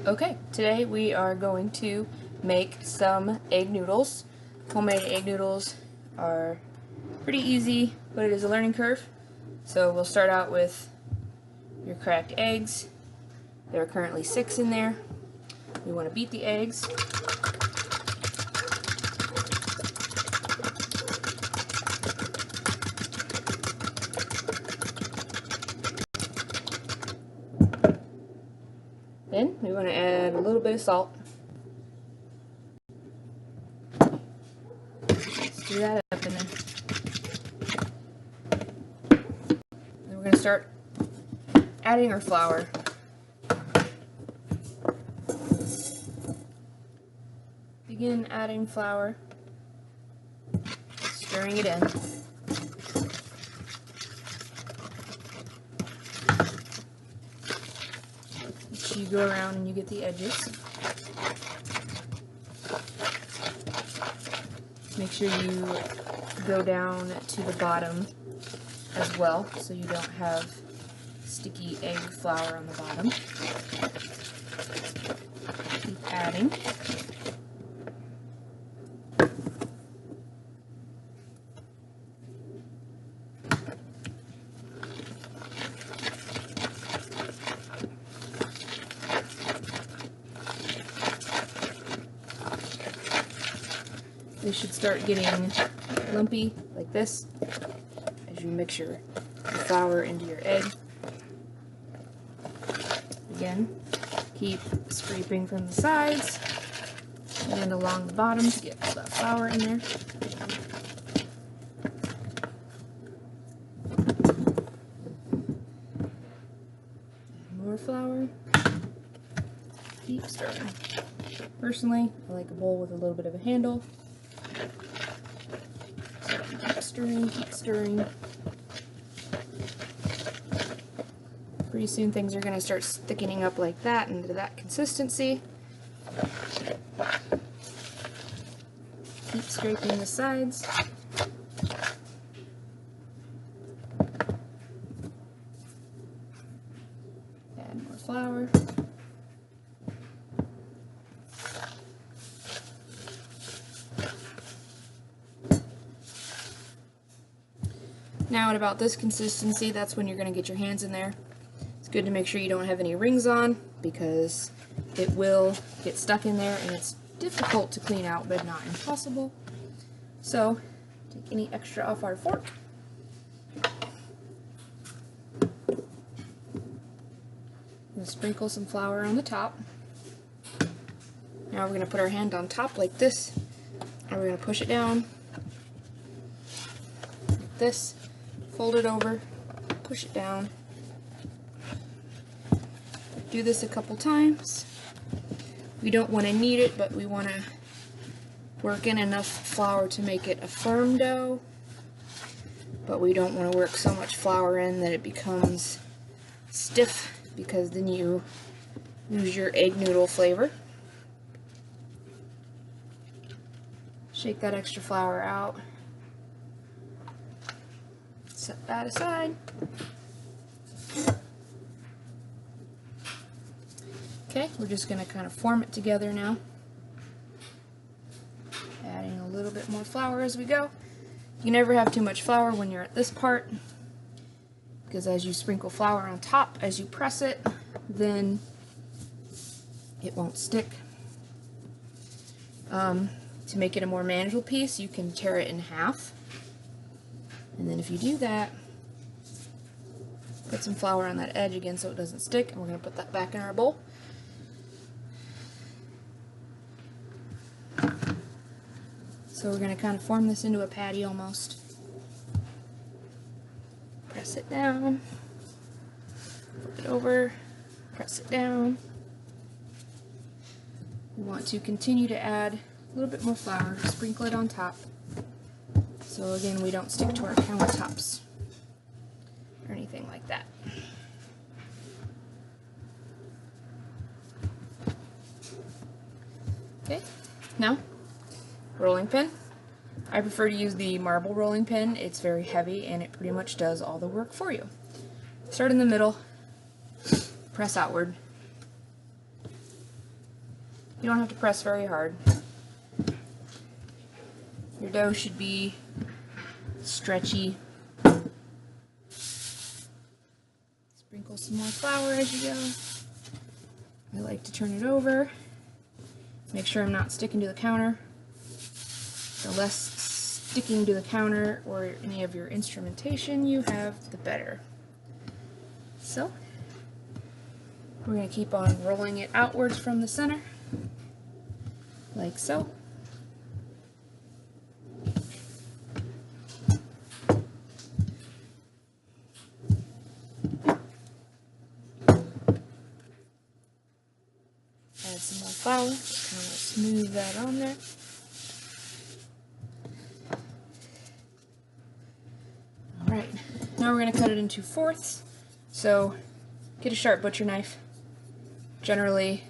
Okay, today we are going to make some egg noodles. Homemade egg noodles are pretty easy, but it is a learning curve. So we'll start out with your cracked eggs. There are currently 6 in there. We want to beat the eggs. Then we want to add a little bit of salt. Stir that up in there. Then we're going to start adding our flour. Begin adding flour, stirring it in. You go around and you get the edges. Make sure you go down to the bottom as well, so you don't have sticky egg flour on the bottom. Keep adding. They should start getting lumpy like this as you mix your flour into your egg. Again, keep scraping from the sides and along the bottom to get all that flour in there. More flour. Keep stirring. Personally, I like a bowl with a little bit of a handle. Keep stirring, keep stirring. Pretty soon things are going to start thickening up like that into that consistency. Keep scraping the sides. Add more flour. Now at about this consistency, that's when you're going to get your hands in there. It's good to make sure you don't have any rings on, because it will get stuck in there and it's difficult to clean out, but not impossible. So take any extra off our fork. And sprinkle some flour on the top. Now we're going to put our hand on top like this, and we're going to push it down like this. Fold it over, push it down. Do this a couple times. We don't want to knead it, but we want to work in enough flour to make it a firm dough. But we don't want to work so much flour in that it becomes stiff, because then you lose your egg noodle flavor. Shake that extra flour out. Set that aside. Okay, we're just going to kind of form it together now. Adding a little bit more flour as we go. You never have too much flour when you're at this part, because as you sprinkle flour on top, as you press it, then it won't stick. To make it a more manageable piece, you can tear it in half. And then if you do that, put some flour on that edge again so it doesn't stick, and we're going to put that back in our bowl. So we're going to kind of form this into a patty almost. Press it down, flip it over, press it down. We want to continue to add a little bit more flour, sprinkle it on top. So again, we don't stick to our countertops or anything like that. Okay, now, rolling pin. I prefer to use the marble rolling pin. It's very heavy and it pretty much does all the work for you. Start in the middle, press outward. You don't have to press very hard. Your dough should be stretchy. Sprinkle some more flour as you go. I like to turn it over. Make sure I'm not sticking to the counter. The less sticking to the counter or any of your instrumentation you have, the better. So, we're going to keep on rolling it outwards from the center, like so. Add some more flour, just kind of smooth that on there. Alright, now we're going to cut it into fourths, so get a sharp butcher knife. Generally,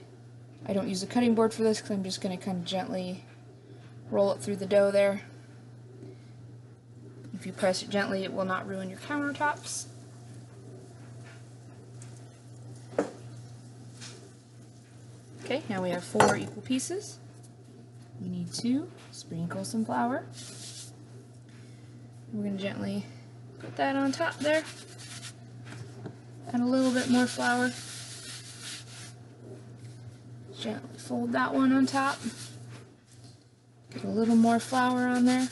I don't use a cutting board for this because I'm just going to kind of gently roll it through the dough there. If you press it gently, it will not ruin your countertops. Okay, now we have 4 equal pieces. We need to sprinkle some flour. We're going to gently put that on top there. Add a little bit more flour. Gently fold that one on top. Get a little more flour on there.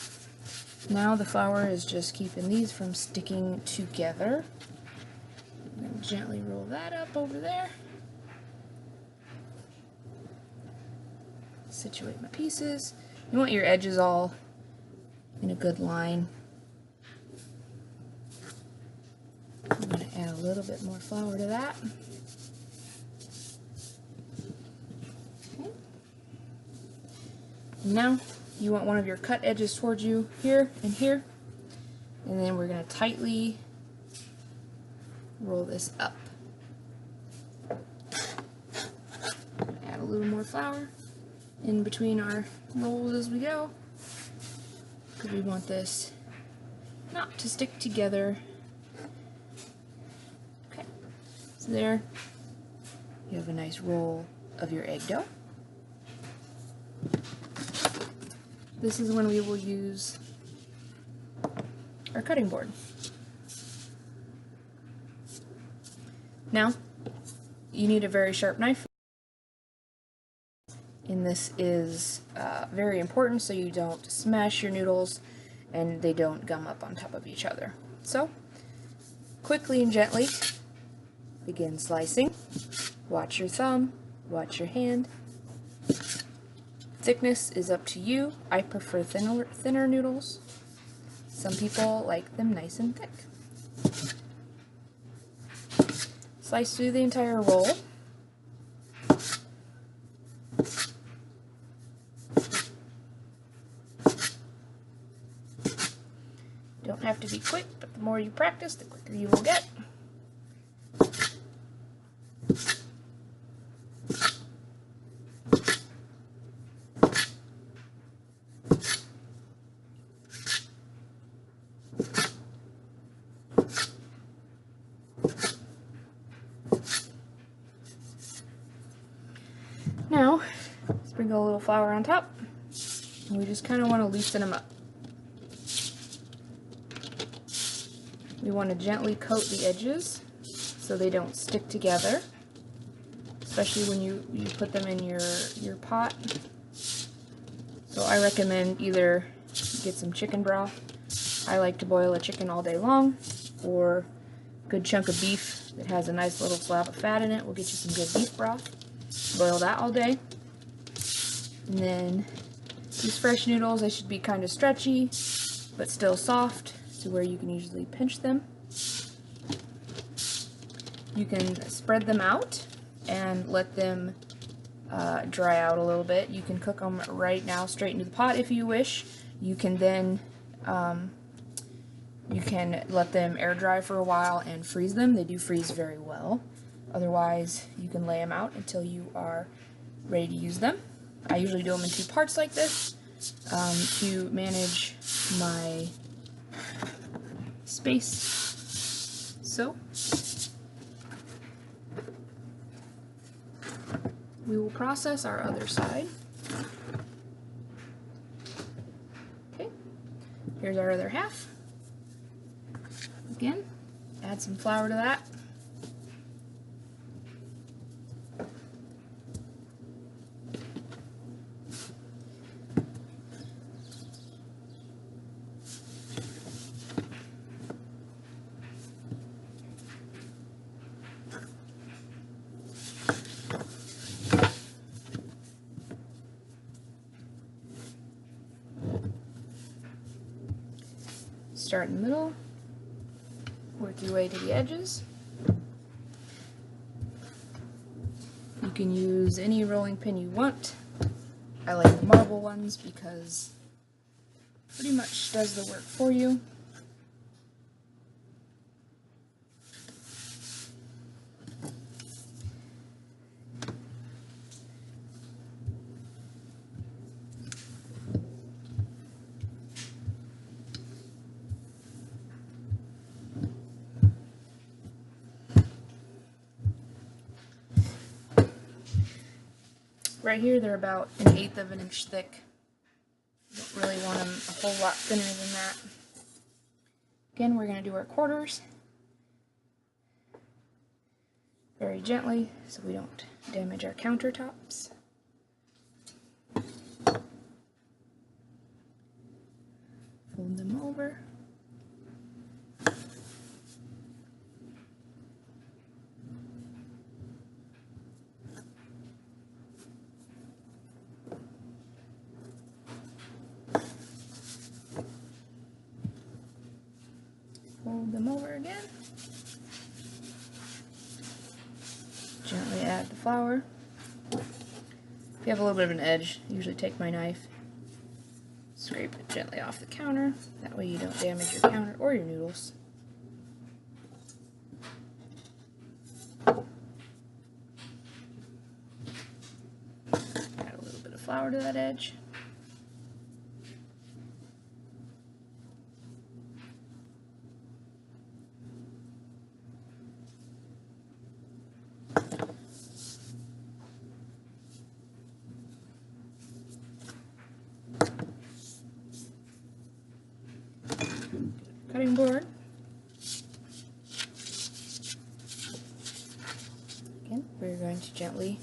Now the flour is just keeping these from sticking together. I'm going to gently roll that up over there. Situate my pieces. You want your edges all in a good line. I'm going to add a little bit more flour to that. Okay. Now you want one of your cut edges towards you here and here, and then we're going to tightly roll this up. Add a little more flour in between our rolls as we go, because we want this not to stick together. Okay, so there you have a nice roll of your egg dough. This is when we will use our cutting board. Now, you need a very sharp knife. And this is very important so you don't smash your noodles and they don't gum up on top of each other. So, quickly and gently begin slicing. Watch your thumb, watch your hand. Thickness is up to you. I prefer thinner noodles. Some people like them nice and thick. Slice through the entire roll. Don't have to be quick, but the more you practice, the quicker you will get. Now, sprinkle a little flour on top, and we just kind of want to loosen them up. We want to gently coat the edges so they don't stick together, especially when you put them in your pot. So I recommend either get some chicken broth. I like to boil a chicken all day long, or a good chunk of beef that has a nice little slab of fat in it will get you some good beef broth. Boil that all day. And then these fresh noodles, they should be kind of stretchy, but still soft, to where you can easily pinch them. You can spread them out and let them dry out a little bit. You can cook them right now straight into the pot if you wish. You can then you can let them air dry for a while and freeze them. They do freeze very well. Otherwise, you can lay them out until you are ready to use them. I usually do them in 2 parts like this to manage my space. So, we will process our other side. Okay, here's our other half. Again, add some flour to that. Start in the middle, work your way to the edges. You can use any rolling pin you want. I like the marble ones because it pretty much does the work for you. Right here, they're about 1/8 of an inch thick. You don't really want them a whole lot thinner than that. Again, we're going to do our quarters very gently so we don't damage our countertops. Fold them over. Fold them over again. Gently add the flour. If you have a little bit of an edge, usually take my knife, scrape it gently off the counter. That way you don't damage your counter or your noodles. Add a little bit of flour to that edge. Cutting board. Again, we're going to gently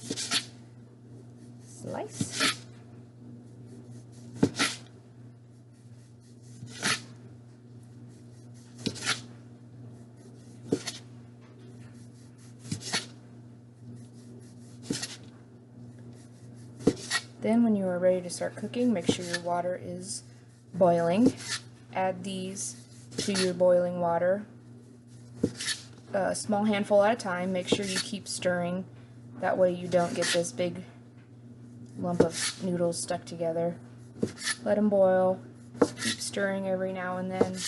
slice. Then when you are ready to start cooking, make sure your water is boiling. Add these to your boiling water, a small handful at a time. Make sure you keep stirring, that way you don't get this big lump of noodles stuck together. Let them boil, keep stirring every now and then.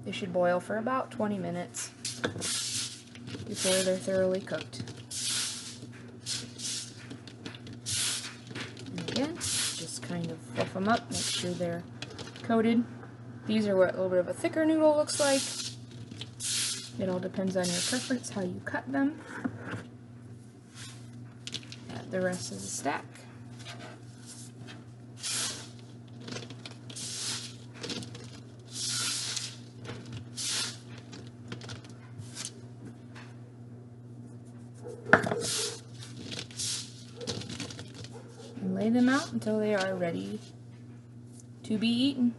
They should boil for about 20 minutes before they're thoroughly cooked. And again, just kind of fluff them up, make sure they're coated. These are what a little bit of a thicker noodle looks like. It all depends on your preference how you cut them. Add the rest of the stack. And lay them out until they are ready to be eaten.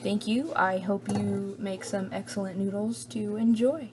Thank you. I hope you make some excellent noodles to enjoy.